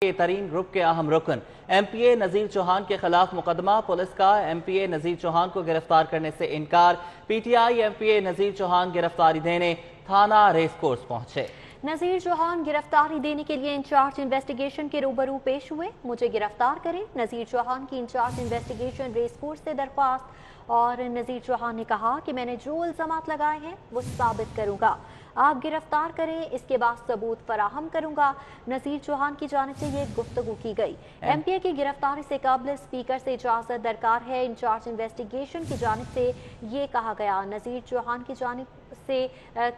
के तरीन ग्रुप के अहम रुकन एमपीए नजीर चौहान के खिलाफ मुकदमा। पुलिस का एमपीए नजीर चौहान को गिरफ्तार करने से इनकार। पीटीआई एमपीए नजीर चौहान गिरफ्तारी देने थाना रेस कोर्स पहुंचे। नजीर चौहान गिरफ्तारी देने के लिए इंचार्ज इन्वेस्टिगेशन के रूबरू पेश हुए। मुझे गिरफ्तार करें, नजीर चौहान की इंचार्ज इन्वेस्टिगेशन रेस कोर्स से दरख्वास्त। और नजीर चौहान ने कहा कि मैंने जो इल्जामात लगाए हैं वो साबित करूंगा। आप गिरफ्तार करें, इसके बाद सबूत फराहम करूंगा। नजीर चौहान की जानिब से ये गुफ्तगू की गई। एमपीए की गिरफ्तारी से कबल स्पीकर से इजाजत दरकार है। इंचार्ज इन्वेस्टिगेशन की जानिब से ये कहा गया। नजीर चौहान की जानिब से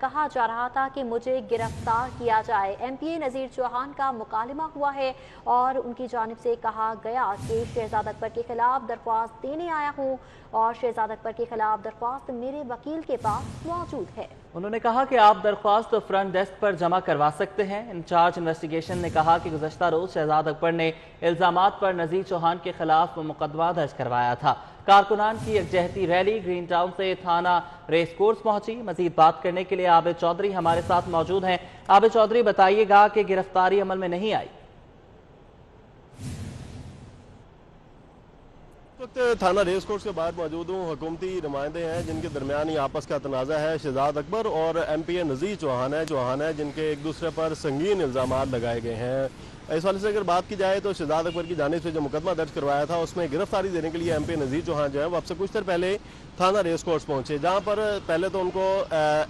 कहा जा रहा था कि मुझे गिरफ्तार किया जाए। एमपीए नजीर चौहान का मुकालमा हुआ है और उनकी जानिब से कहा गया कि शहजाद अकबर के खिलाफ दरख्वास्त देने आया हूँ और शहजाद अकबर के खिलाफ दरख्वास्त मेरे वकील के पास मौजूद है। उन्होंने कहा कि आप दरख्वास्त फ्रंट डेस्क पर जमा करवा सकते हैं। इंचार्ज इन्वेस्टिगेशन ने कहा कि गुज़श्ता रोज शहजाद अकबर ने इल्जामात पर नजीर चौहान के खिलाफ मुकदमा दर्ज करवाया था। कारकुनान की यकजहती रैली ग्रीन टाउन से थाना रेस कोर्स पहुंची। मजीद बात करने के लिए आबिद चौधरी हमारे साथ मौजूद हैं। आबिद चौधरी, बताइएगा कि गिरफ्तारी अमल में नहीं आई। वक्त थाना रेस कोर्स के बाहर मौजूद हूँ। हुकूमती नुमाइंदे हैं जिनके दरमियान ही आपस का तनाज़ा है। शहजाद अकबर और एमपीए नजीर चौहान है जिनके एक दूसरे पर संगीन इल्जामात लगाए गए हैं। इस वाले से अगर बात की जाए तो शहजाद अकबर की जानिब से जो मुकदमा दर्ज करवाया था उसमें गिरफ्तारी देने के लिए एमपीए नजीर चौहान जो है वो अब से कुछ देर पहले थाना रेस कोर्स पहुंचे, जहां पर पहले तो उनको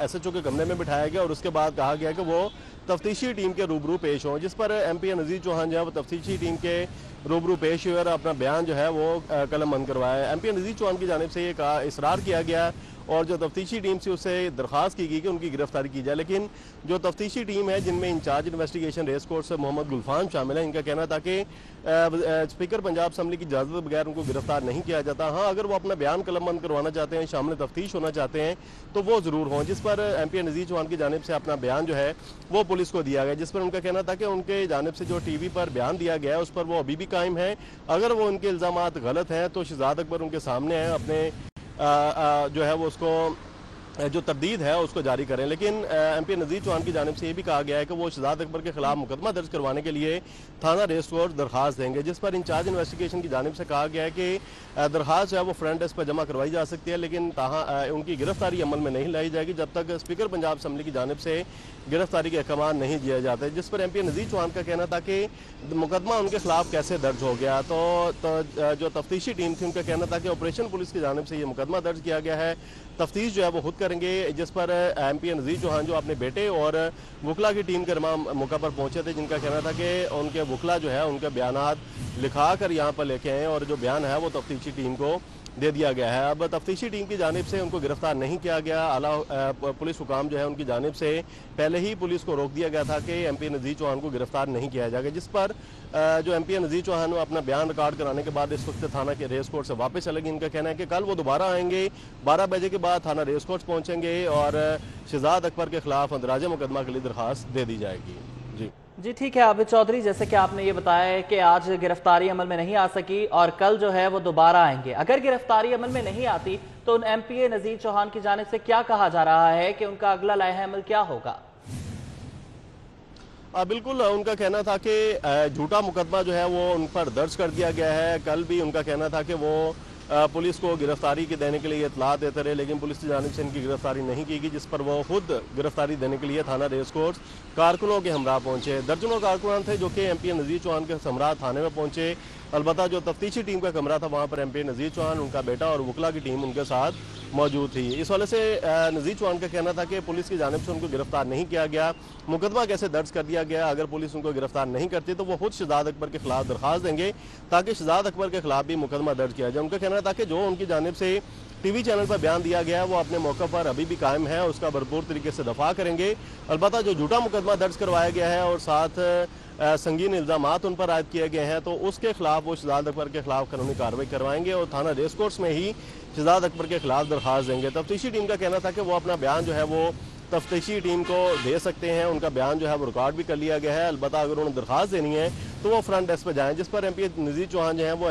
एसएचओ के कमरे में बिठाया गया और उसके बाद कहा गया कि वो तफ्तीशी टीम के रूबरू पेश हों, जिस पर एमपीए नजीर चौहान जो है वो तफ्तीशी टीम के रूबरू पेश हुए और अपना बयान जो है वो कलमबंद करवाया। एमपीए नजीर चौहान की जानिब से ये इसरार किया गया और जो तफ्तीशी टीम से उससे दरख्वास्त की गई कि उनकी गिरफ्तारी की जाए, लेकिन जो तफ्तीशी टीम है जिनमें इंचार्ज इन्वेस्टिगेशन रेस कोर्स से मोहम्मद गुलफान शामिल है, इनका कहना था कि स्पीकर पंजाब असम्बली की इजाज़त बगैर उनको गिरफ्तार नहीं किया जाता। हाँ, अगर वो अपना बयान कलमबंद करवाना चाहते हैं, शामिल तफ्तीश होना चाहते हैं तो वो ज़रूर हों, जिस पर एमपीए नजीर चौहान की जानिब से अपना बयान जो है वो पुलिस को दिया गया, जिस पर उनका कहना था कि उनके जानिब से जो टीवी पर बयान दिया गया है उस पर वो अभी भी कायम है। अगर वो उनके इल्ज़ामात गलत हैं तो शहजाद अकबर उनके सामने हैं, अपने जो है वो उसको जो तरदीद है उसको जारी करें। लेकिन एमपी नजीर चौहान की जानिब से ये भी कहा गया है कि वो शहजाद अकबर के खिलाफ मुकदमा दर्ज करवाने के लिए थाना रेस कोर्स दरख्वास्त देंगे, जिस पर इंचार्ज इन्वेस्टिगेशन की जानिब से कहा गया है कि दरख्वास्त जो है वो फ्रंट डेस्क पर जमा करवाई जा सकती है, लेकिन उनकी गिरफ्तारी अमल में नहीं लाई जाएगी जब तक स्पीकर पंजाब असम्बली की जानिब से गिरफ्तारी के अहकाम नहीं दिए जाते। जिस पर एमपी नजीर चौहान का कहना था कि मुकदमा उनके खिलाफ कैसे दर्ज हो गया। तो जो तफ्तीशी टीम थी उनका कहना था कि ऑपरेशन पुलिस की जानिब से ये मुकदमा दर्ज किया गया है, तफ्तीश जो है वो खुद करेंगे। जिस पर एमपी नजीर चौहान जो अपने बेटे और वकला की टीम के मौका पर पहुंचे थे, जिनका कहना था कि उनके वकला जो है उनके बयानात लिखा कर यहाँ पर लेके आए और जो बयान है वो तफ्तीशी टीम को दे दिया गया है। अब तफ्तीशी टीम की जानिब से उनको गिरफ्तार नहीं किया गया। आला पुलिस हुकाम जो है उनकी जानिब से पहले ही पुलिस को रोक दिया गया था कि एमपी नजीर चौहान को गिरफ्तार नहीं किया जाएगा, जिस पर जो एमपी नजीर चौहान अपना बयान रिकॉर्ड कराने के बाद इस वक्त थाना के रेस कोर्ट से वापस चलेंगे। इनका कहना है कि कल वो दोबारा आएंगे, 12 बजे के बाद थाना रेस कोर्ट पहुंचेंगे और शहजाद अकबर के खिलाफ अंदराज मुकदमा के लिए दरख्वास्त दे दी जाएगी। जी ठीक है आबिद चौधरी, जैसे कि आपने ये बताया है कि आज गिरफ्तारी अमल में नहीं आ सकी और कल जो है वो दोबारा आएंगे। अगर गिरफ्तारी अमल में नहीं आती तो उन एमपीए नजीर चौहान की जानिब से क्या कहा जा रहा है कि उनका अगला लाहे अमल क्या होगा? बिल्कुल, उनका कहना था कि झूठा मुकदमा जो है वो उन पर दर्ज कर दिया गया है। कल भी उनका कहना था कि वो पुलिस को गिरफ्तारी के देने के लिए इतला देते रहे, लेकिन पुलिस की जानिब से इनकी गिरफ्तारी नहीं की गई, जिस पर वो खुद गिरफ्तारी देने के लिए थाना रेस कोर्स कारकुनों के हमरा पहुंचे। दर्जनों कारकुनान थे जो कि एमपी नजीर चौहान के हमरा थाने में पहुंचे। अलबत्ता जो तफ्तीशी टीम का कमरा था वहाँ पर एमपी नजीर चौहान, उनका बेटा और वकला की टीम उनके साथ मौजूद थी। इस वाले से नजीर चौहान का कहना था कि पुलिस की जानिब से उनको गिरफ्तार नहीं किया गया, मुकदमा कैसे दर्ज कर दिया गया। अगर पुलिस उनको गिरफ्तार नहीं करती तो वो खुद शहजाद अकबर के खिलाफ दरख्वास्त देंगे ताकि शहजाद अकबर के खिलाफ भी मुकदमा दर्ज किया जाए। उनका कहना था कि जो उनकी जानिब से टीवी चैनल पर बयान दिया गया वो अपने मौके पर अभी भी कायम है, उसका भरपूर तरीके से दफा करेंगे। अलबत्ता जो झूठा मुकदमा दर्ज करवाया गया है और साथ संगीन इल्जामात उन पर आयद किए गए हैं तो उसके खिलाफ वो शहजाद अकबर के खिलाफ कानूनी कार्रवाई करवाएंगे और थाना रेस कोर्स में ही शहजाद अकबर के खिलाफ दरख्वास्त देंगे। तफ्तीशी टीम का कहना था कि वो अपना बयान जो है वो तफ्तीशी टीम को दे सकते हैं, उनका बयान जो है वो रिकॉर्ड भी कर लिया गया है। अलबत्ता अगर उन्हें दरख्वास्त देनी है तो वो फ्रंट डेस्क पर जाएं, जिस पर एमपी नजीर चौहान जो है वो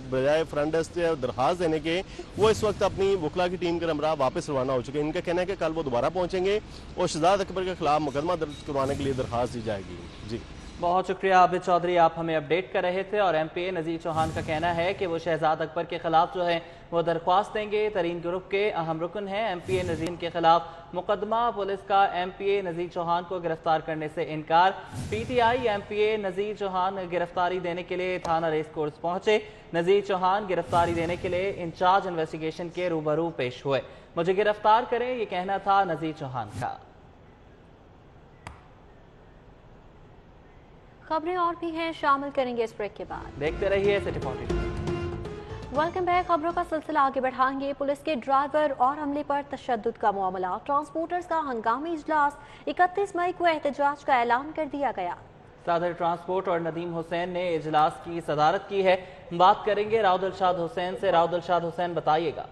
बजाय फ्रंट डेस्क से दरख्वास्त देने के वो इस वक्त अपनी वकला की टीम के हमरा वापस रवाना हो चुके हैं। इनका कहना है कि कल वो दोबारा पहुंचेंगे और शहजाद अकबर के खिलाफ मुकदमा दर्ज करवाने के लिए दरख्वास्त दी जाएगी। जी। बहुत शुक्रिया आबिद चौधरी, आप हमें अपडेट कर रहे थे। और MPA नज़ीर चौहान का कहना है कि वो शहजाद अकबर के खिलाफ जो है वो दरख्वास्त देंगे। तरीन ग्रुप के अहम रुकन हैं। MPA नज़ीर के खिलाफ मुकदमा। पुलिस का MPA नज़ीर चौहान को गिरफ्तार करने से इनकार। PTI MPA नज़ीर चौहान गिरफ्तारी देने के लिए थाना रेस कोर्स पहुंचे। नज़ीर चौहान गिरफ्तारी देने के लिए इंचार्ज इन्वेस्टिगेशन के रूबरू पेश हुए। मुझे गिरफ्तार करें, ये कहना था नज़ीर चौहान का। खबरें और भी हैं, शामिल करेंगे इस ब्रेक के बाद। देखते रहिए सिटी 42। Welcome back. खबरों का सिलसिला आगे बढ़ाएंगे। पुलिस के ड्राइवर और अमले पर तशद्दुद का मामला। ट्रांसपोर्टर्स का हंगामी इजलास। 31 मई को एहतजाज का ऐलान कर दिया गया। सदर ट्रांसपोर्ट और नदीम हुसैन ने इजलास की सदारत की है। बात करेंगे राव दिलशाद हुसैन से। राव दिलशाद हुसैन, बताइएगा।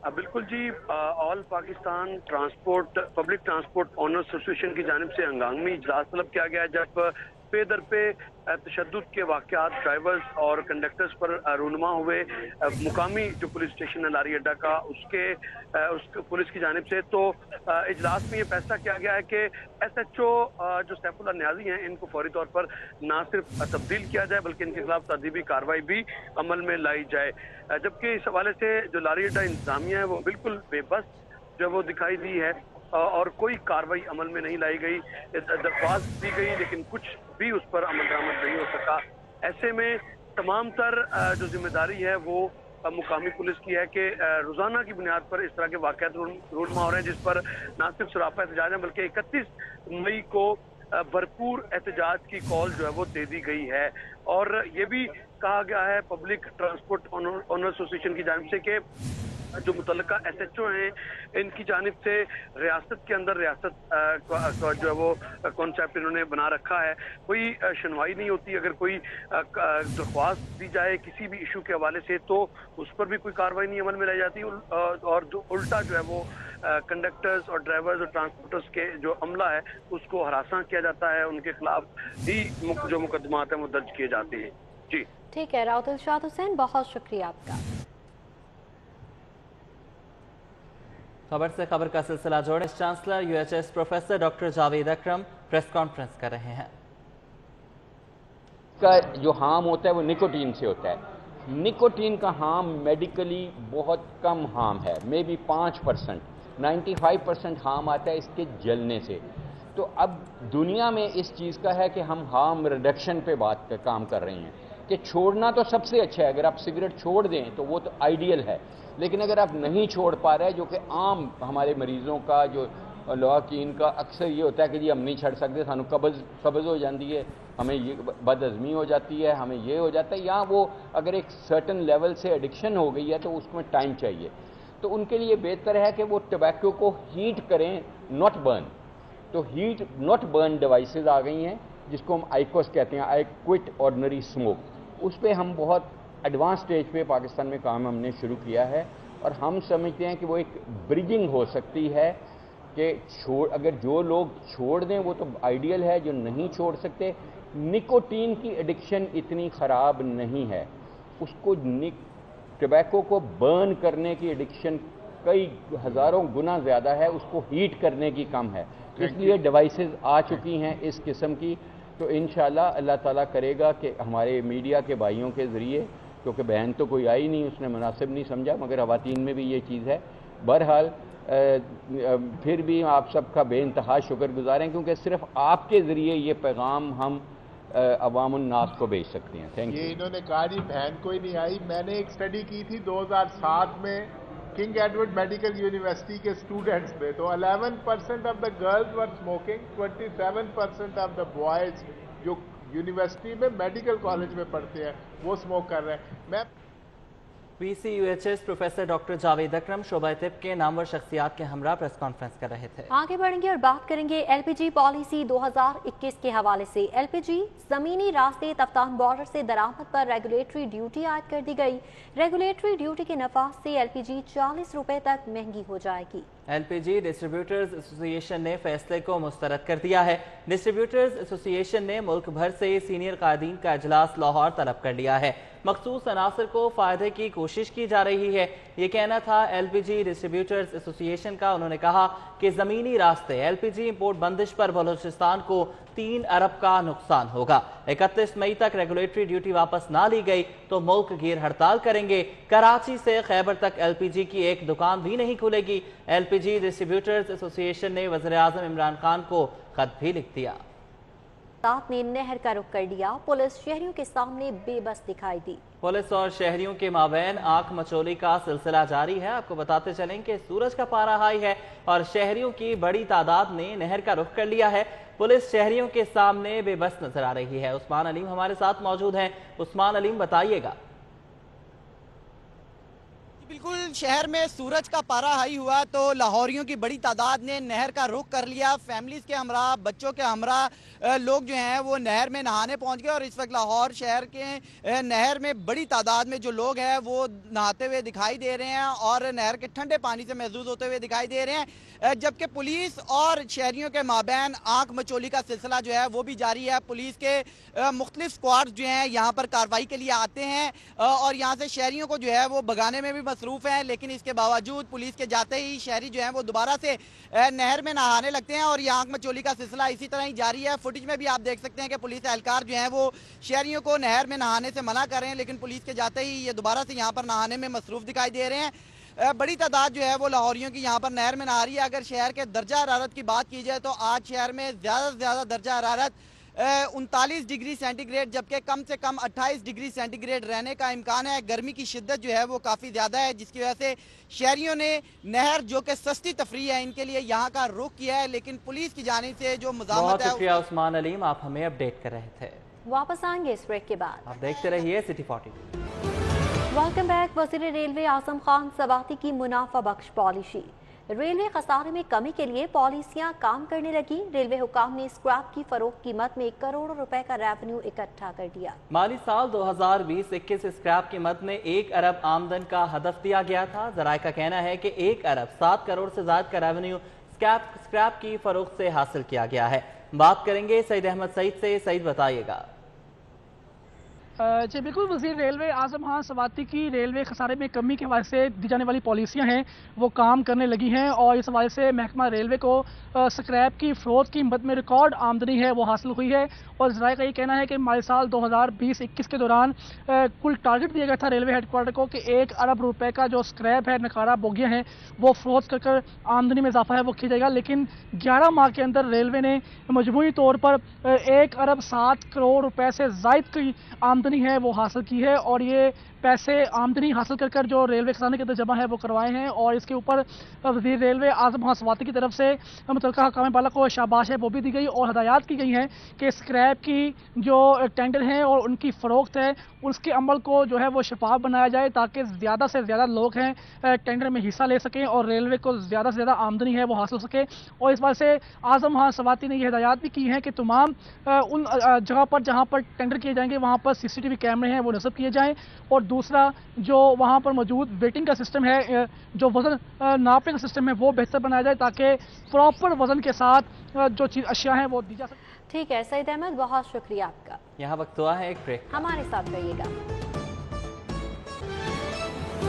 बिल्कुल जी, all Pakistan transport public transport owners association की जानिब से हंगामी इजलास तलब किया गया, जब पे दर पे तशद्दुद के वाक़यात ड्राइवर्स और कंडक्टर्स पर रूनुमा हुए। मुकामी जो पुलिस स्टेशन है लारी अड्डा का, उसके पुलिस की जानिब से तो इजलास में ये फैसला किया गया है कि SHO जो सैफुल्लाह न्याजी हैं, इनको फौरी तौर पर ना सिर्फ तब्दील किया जाए बल्कि इनके खिलाफ तदीबी कार्रवाई भी अमल में लाई जाए। जबकि इस हवाले से जो लारी अड्डा इंतजामिया है वो बिल्कुल बेबस जो वो दिखाई दी है और कोई कार्रवाई अमल में नहीं लाई गई। दरख्वास्त दी गई लेकिन कुछ भी उस पर अमल दरामद नहीं हो सका। ऐसे में तमाम तर जो जिम्मेदारी है वो मुकामी पुलिस की है कि रोजाना की बुनियाद पर इस तरह के वाक़यात रूनमा हो रहे हैं, जिस पर ना सिर्फ सरापा एहतजाज है बल्कि 31 मई को भरपूर एहतजाज की कॉल जो है वो दे दी गई है। और ये भी कहा गया है पब्लिक ट्रांसपोर्ट ऑनर एसोसिएशन की जानिब से कि जो मुतल्लिका SHO हैं, इनकी जानिब से रियासत के अंदर रियासत का जो है वो कॉन्सेप्ट इन्होंने बना रखा है। कोई सुनवाई नहीं होती। अगर कोई दरख्वास्त दी जाए किसी भी इशू के हवाले से तो उस पर भी कोई कार्रवाई नहीं अमल में लाई जाती। और जो उल्टा जो है वो कंडक्टर्स और ड्राइवर्स और ट्रांसपोर्टर्स के जो अमला है उसको हरासा किया जाता है। उनके खिलाफ ही जो मुकदमात हैं वो दर्ज किए जाते हैं। जी ठीक है, राव दिलशाद हुसैन, बहुत शुक्रिया आपका। खबर से खबर का सिलसिला जोड़े। Chancellor UHS professor doctor Javed Akram press conference कर रहे हैं। का जो हार्म होता है वो निकोटीन से होता है। निकोटीन का हार्म मेडिकली बहुत कम हार्म है, मे बी 5%। 95% हार्म आता है इसके जलने से। तो अब दुनिया में इस चीज़ का है कि हम हार्म रिडक्शन पे काम कर रहे हैं कि छोड़ना तो सबसे अच्छा है। अगर आप सिगरेट छोड़ दें तो वो तो आइडियल है, लेकिन अगर आप नहीं छोड़ पा रहे, जो कि आम हमारे मरीजों का जो लौकीन का अक्सर ये होता है कि जी हम नहीं छड़ सकते, सानू कब्ज़ हो जाती है, हमें ये बदहज़मी हो जाती है, हमें ये हो जाता है, या वो अगर एक सर्टन लेवल से एडिक्शन हो गई है तो उसमें टाइम चाहिए। तो उनके लिए बेहतर है कि वो टबैको को हीट करें, नॉट बर्न। तो हीट नॉट बर्न डिवाइसेस आ गई हैं जिसको हम आइकोस कहते हैं, आई क्विट ऑर्डिनरी स्मोक। उस पर हम बहुत एडवांस स्टेज पे पाकिस्तान में काम हमने शुरू किया है और हम समझते हैं कि वो एक ब्रिजिंग हो सकती है कि अगर जो लोग छोड़ दें वो तो आइडियल है, जो नहीं छोड़ सकते, निकोटीन की एडिक्शन इतनी ख़राब नहीं है। उसको टबैको को बर्न करने की एडिक्शन कई हज़ारों गुना ज़्यादा है, उसको हीट करने की कम है। इसलिए डिवाइसेस आ चुकी हैं इस किस्म की। तो इंशाल्लाह अल्लाह ताला करेगा कि हमारे मीडिया के भाइयों के ज़रिए, क्योंकि बहन तो कोई आई नहीं, उसने मुनासिब नहीं समझा, मगर ख़वातीन में भी ये चीज़ है। बहरहाल फिर भी आप सबका बेइंतहा शुक्रगुज़ार हैं, क्योंकि सिर्फ आपके ज़रिए ये पैगाम हम अवामुन्नास को भेज सकते हैं। Thank you. ये इन्होंने कहा जी बहन कोई नहीं आई। मैंने एक स्टडी की थी 2007 में किंग एडवर्ड मेडिकल यूनिवर्सिटी के स्टूडेंट्स में, तो 11% of the girls were smoking, 27% of the boys जो यूनिवर्सिटी में मेडिकल कॉलेज में पढ़ते हैं वो स्मोक कर रहे हैं। मैं PC UHS professor doctor Javed Akram शोबा तिब के नामवर शख्सियात के हमरा प्रेस कॉन्फ्रेंस कर रहे थे। आगे बढ़ेंगे और बात करेंगे LPG पॉलिसी 2021 के हवाले से। LPG जमीनी रास्ते तफ्तान बॉर्डर से दरामद पर रेगुलेटरी ड्यूटी आयद कर दी गई। रेगुलेटरी ड्यूटी के नफाज से LPG 40 रुपए तक महंगी हो जाएगी। LPG डिस्ट्रीब्यूटर्स एसोसिएशन ने फैसले को मुस्तरद कर दिया है। डिस्ट्रीब्यूटर्स एसोसिएशन ने मुल्क भर से सीनियर कायदीन का इजलास लाहौर तलब कर लिया है। मखसूस अनासर को फायदे की कोशिश की जा रही है, ये कहना था LPG डिस्ट्रीब्यूटर्स एसोसिएशन का। उन्होंने कहा कि जमीनी रास्ते LPG इंपोर्ट बंदिश पर बलूचिस्तान को 3 अरब का नुकसान होगा। 31 मई तक रेगुलेटरी ड्यूटी वापस ना ली गई तो मुल्क गिर हड़ताल करेंगे। कराची से खैबर तक LPG की एक दुकान भी नहीं खुलेगी। LPG डिस्ट्रीब्यूटर्स एसोसिएशन ने वज़ीर आज़म इमरान खान को खत भी लिख दिया। ने नहर का रुख कर लिया, पुलिस शहरियों के सामने बेबस दिखाई दी। पुलिस और शहरियों के माबैन आंख मचोली का सिलसिला जारी है। आपको बताते चलें कि सूरज का पारा हाई है और शहरियों की बड़ी तादाद ने नहर का रुख कर लिया है। पुलिस शहरियों के सामने बेबस नजर आ रही है। उस्मान अलीम हमारे साथ मौजूद हैं। उस्मान अलीम, बताइएगा। बिल्कुल, शहर में सूरज का पारा हाई हुआ तो लाहौरियों की बड़ी तादाद ने नहर का रुख कर लिया। फैमिलीज के हमरा, बच्चों के हमरा लोग जो हैं वो नहर में नहाने पहुंच गए और इस वक्त लाहौर शहर के नहर में बड़ी तादाद में जो लोग हैं वो नहाते हुए दिखाई दे रहे हैं और नहर के ठंडे पानी से महसूस होते हुए दिखाई दे रहे हैं। जबकि पुलिस और शहरियों के माबैन आंख मचोली का सिलसिला जो है वो भी जारी है। पुलिस के मुख्तलिफ स्क्वाड जो हैं यहाँ पर कार्रवाई के लिए आते हैं और यहाँ से शहरियों को जो है वो भगाने में भी मसरूफ हैं, लेकिन इसके बावजूद पुलिस के जाते ही शहरी जो हैं वो दोबारा से नहर में नहाने लगते हैं और ये आंख मचोली का सिलसिला इसी तरह ही जारी है। फुटेज में भी आप देख सकते हैं कि पुलिस एहलकार जो हैं वो शहरियों को नहर में नहाने से मना कर रहे हैं, लेकिन पुलिस के जाते ही ये दोबारा से यहाँ पर नहाने में मसरूफ दिखाई दे रहे हैं। बड़ी तादाद जो है वो लाहौरियों की यहाँ पर नहर में नहा रही है। अगर शहर के दर्जा हरारत की बात की जाए तो आज शहर में ज़्यादा से ज़्यादा दर्जा हरारत 39 डिग्री सेंटीग्रेड, जबकि कम से कम 28 डिग्री सेंटीग्रेड रहने का इम्कान है। गर्मी की शिद्दत जो है वो काफ़ी ज़्यादा है, जिसकी वजह से शहरियों ने नहर जो कि सस्ती तफरी है इनके लिए यहाँ का रुख किया है, लेकिन पुलिस की जानिब से जो मुज़ाहमत है। बहुत शुक्रिया उस्मान अलीम, आप हमें अपडेट कर रहे थे। वापस आएंगे इस ब्रेक के बाद। आप देखते रहिए सिटी 42। Welcome back. वज़ीर रेलवे आज़म खान सवाती की मुनाफा बख्श पॉलिसी। रेलवे खसारे में कमी के लिए पॉलिसियां काम करने लगी। रेलवे हुकाम ने स्क्रैप की फरोख्त कीमत में करोड़ों रुपए का रेवेन्यू इकट्ठा कर दिया। माली साल 2020-21 स्क्रैप कीमत में 1 अरब आमदन का हदफ दिया गया था। जराये का कहना है कि 1 अरब 7 करोड़ से ज्यादा का रेवेन्यू स्क्रैप की फरोख्त से हासिल किया गया है। बात करेंगे सईद अहमद सईद से। सईद, बताइएगा। जी बिल्कुल, वज़ीर रेलवे आज़म खान सवाती की रेलवे खसारे में कमी के हवाले से दी जाने वाली पॉलिसियां हैं वो काम करने लगी हैं और इस हवाले से महकमा रेलवे को स्क्रैप की फरोख्त की कीमत में रिकॉर्ड आमदनी है वो हासिल हुई है। और ज़राए का ये कहना है कि माली साल 2020-21 के दौरान कुल टारगेट दिया गया था रेलवे हेडक्वार्टर को कि 1 अरब रुपए का जो स्क्रैप है, नकारा बोगियाँ हैं, वो फरोख्त कर आमदनी में इजाफा है वो किया जाएगा। लेकिन 11 माह के अंदर रेलवे ने मजमूई तौर पर 1 अरब 7 करोड़ रुपए से ज़ायद की आमदनी है वो हासिल की है और ये पैसे आमदनी हासिल कर कर जो रेलवे खजाने के अंदर जमा है वो करवाए हैं। और इसके ऊपर वज़ीर रेलवे आज़म खान सवाती की तरफ से मुतल्लिका हकाम बाला को शाबाश है वो भी दी गई और हदायत की गई हैं कि स्क्रैप की जो टेंडर हैं और उनकी फ़रोख्त है उसके अमल को जो है वो शफाफ बनाया जाए ताकि ज़्यादा से ज़्यादा लोग हैं टेंडर में हिस्सा ले सकें और रेलवे को ज़्यादा से ज़्यादा आमदनी है वो हासिल हो सके। और इस बात से आज़म खान सवाती ने यह हदायत भी की है कि तमाम उन जगह पर जहाँ पर टेंडर किए जाएंगे वहाँ पर CCTV कैमरे हैं वो नस्ब किए जाएँ और दूसरा जो वहाँ पर मौजूद वेटिंग का सिस्टम है, जो वजन नापने का सिस्टम है वो बेहतर बनाया जाए ताकि प्रॉपर वजन के साथ जो चीज़ अशिया है वो दी जा सके। ठीक है सईद अहमद, बहुत शुक्रिया आपका। यहाँ वक्त हुआ है एक ब्रेक, हमारे साथ रहिएगा।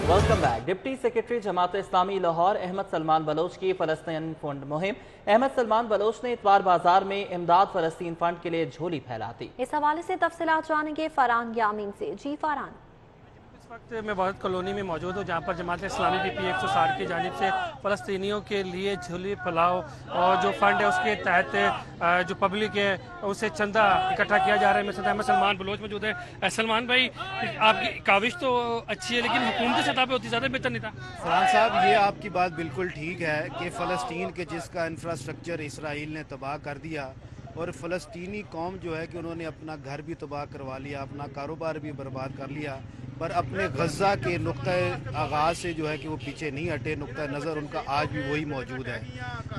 Welcome back. Deputy secretary Jamaat Islami Lahore Ahmad Salman Bloch की फ़लस्तीन फंड मुहिम। अहमद सलमान बलोच ने इतवार बाजार में इमदाद फ़लस्तीन फंड के लिए झोली फैलाती। इस हवाले से तफसीलात जानेंगे फरहान यामीन से। जी फरहान। इस वक्त मैं भारत कॉलोनी में मौजूद हूँ जहाँ पर जमात इस्लामी BP 160 की जानिब से फ़लस्तीनियों के लिए झोली फैलाओ और जो फंड है उसके तहत जो पब्लिक है उसे चंदा इकट्ठा किया जा रहा है। मेरे साथ अहमद सलमान बलोच मौजूद है। सलमान भाई, आपकी काविश तो अच्छी है लेकिन हुकूमती सतह पे होती ज़्यादा बेहतर नहीं था। फरहान साहब, ये आपकी बात बिल्कुल ठीक है कि फ़लस्तीन के जिसका इंफ्रास्ट्रक्चर इसराइल ने तबाह कर दिया और फ़लस्तीनी कौम जो है कि उन्होंने अपना घर भी तबाह करवा लिया, अपना कारोबार भी बर्बाद कर लिया, पर अपने गज़ा के नुक्ता आगाज़ से जो है कि वो पीछे नहीं हटे। नुक्ता नज़र उनका आज भी वही मौजूद है,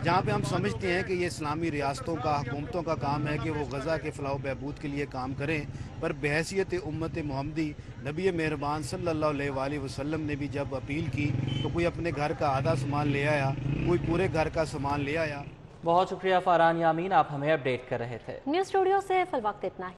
जहाँ पे हम समझते हैं कि ये इस्लामी रियासतों का, हुकूमतों का काम है कि वो गज़ा के फलाह बहबूद के लिए काम करें, पर बहैसियत उम्मत मोहम्मदी नबी मेहरबान सल्लल्लाहु अलैहि वसल्लम ने भी जब अपील की तो कोई अपने घर का आधा सामान ले आया, कोई पूरे घर का सामान ले आया। बहुत शुक्रिया फरहान यामीन, आप हमें अपडेट कर रहे थे। न्यूज़ स्टूडियो से फिल वक्त इतना ही।